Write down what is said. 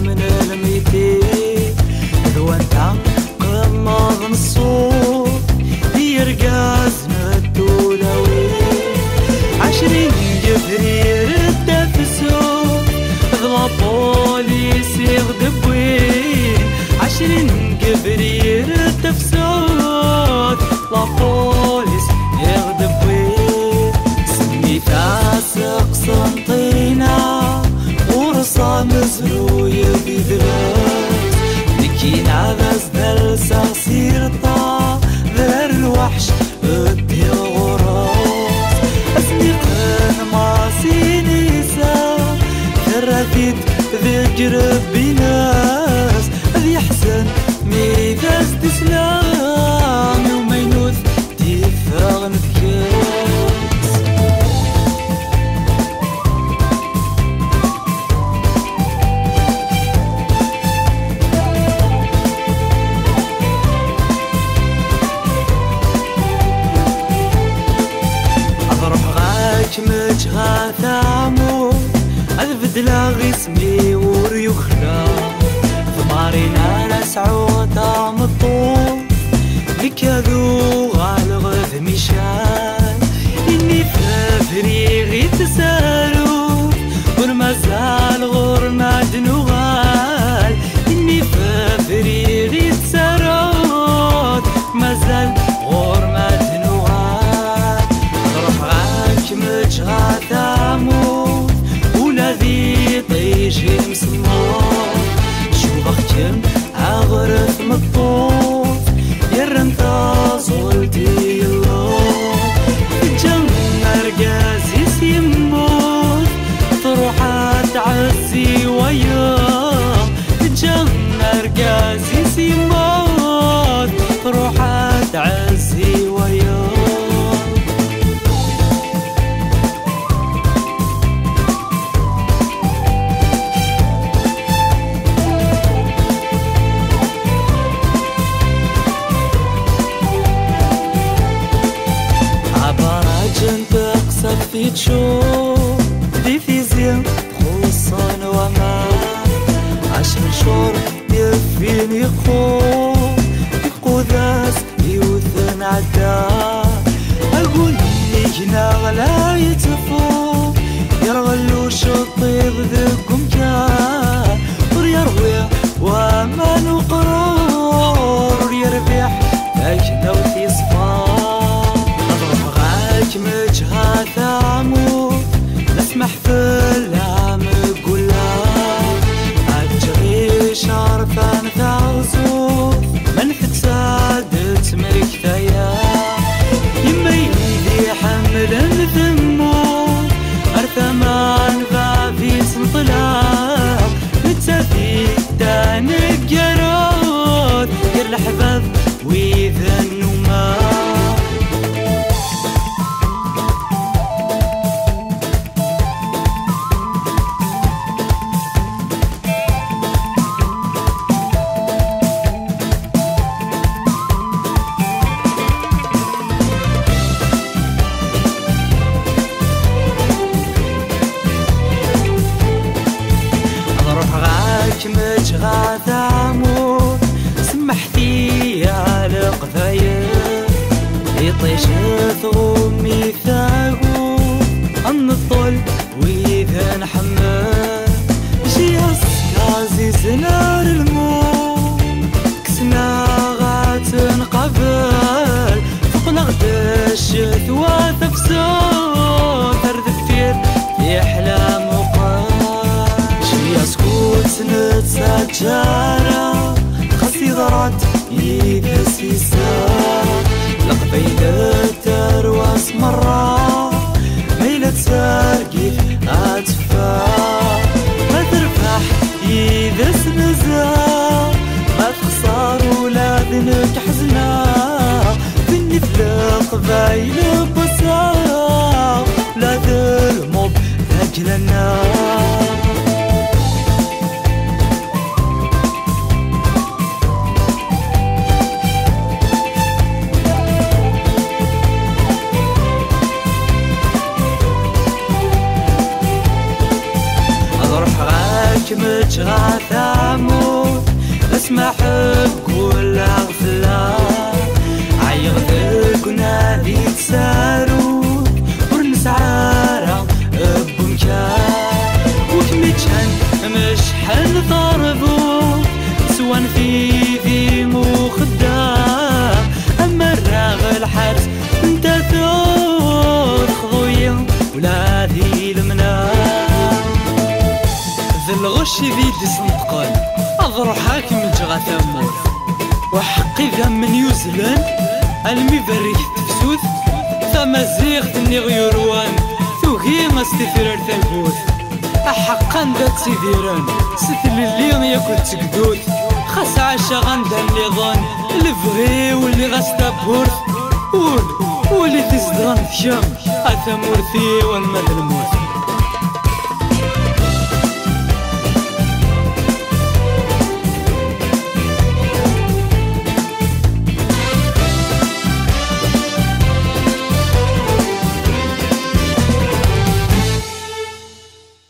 من الميتين ذو انت قمض الصوت يرقاز الدولوي 20 جفري رد فسوق ذلا بوليس يغدب وين 20 جفري رد فسوق لا بوليس يغدب وين سمي فاسق سنطينا ورصا مزروي بذراس نكين عبس دلسا سيرطا ذر الوحش ادي الغراس اسنقن ما سينيسا ثرثيت ذكر بناس ذي حسن ميداس تسلام ومينوث تفاغ نفكاس أضرب غاك مجها ثامو أذبدلا غسمي وريوخلا ثمارينا نسعوطا مطوف ذكاذو غالغ ذمشان إني فافريغي تسالو ورمازال غور ما دنوغال إني فافريغي تسالو مازال غور ما دنوغال أضرب غاك مجها ثامو ذي طيشي مسمار شوف اختم عغرف مطوف يرنتا صولتي الله الجنة رقازي سيموت تروحات عزي وياه الجنة رقازي سيموت تروحات عزي وياه في تشوف دي في زين خصان وما 10 شهور يفيني خوف يقوداس يوثن عدا أقول لي هنا غلا يتفوق يرغلو شطيب ذكم كان وريروي وما نقرر يربح لكن وثي صفار أضرب غاك مجها ثامو نسمح في اللام قولا عجغي شارفان ثاغزوف من فتسادت مريك ثايا يميدي حمل ثمو أرثمان غافي سنطلا نتسافي دانك جرود ير الحباب ويذا النوما مجها ثامو سمحتي يا القفايا يطيش ثغومي ثاقو النطل وإذا نحمل شي أسكازي سنار الموت كسنا غاتن قبل فوقنا غدا الشتوى تفسو تردفير في أحلام وقال شي أسكوت نتسجارة خسي ضرات يدسيسا لقبيلة ترواس مرة ميلة ساقي أتفا ما تربح يدس نزا ما تخسر ولادنك حزنا فيني في القبايل بصا لا ذرمب ذاكلنا مج غاثاموت اسمع حب ولا غفلة عيغ ذلك ونادي تساروك ورنسعارة بمكان وكميتشان مش حل ضربوك سوان في مخدام أما الراغ الحرس انت ثور خضوية ولا ذي المنام ذي الغش ذي دسنتقل أضرو حاكم الجغا ثامور وحقي ذا من نيوزيلاند المي بريك تفسوث ثما زيغ تني غيروان ثوهي ما استثير ثالبوث أحقا دا تسيديران ستل اللي ياكل تكدوث خاص عاشا غندا النظام اللي بغي واللي غاستا بورث واللي تزدغن ثيام أثا مورثي والمذ الموت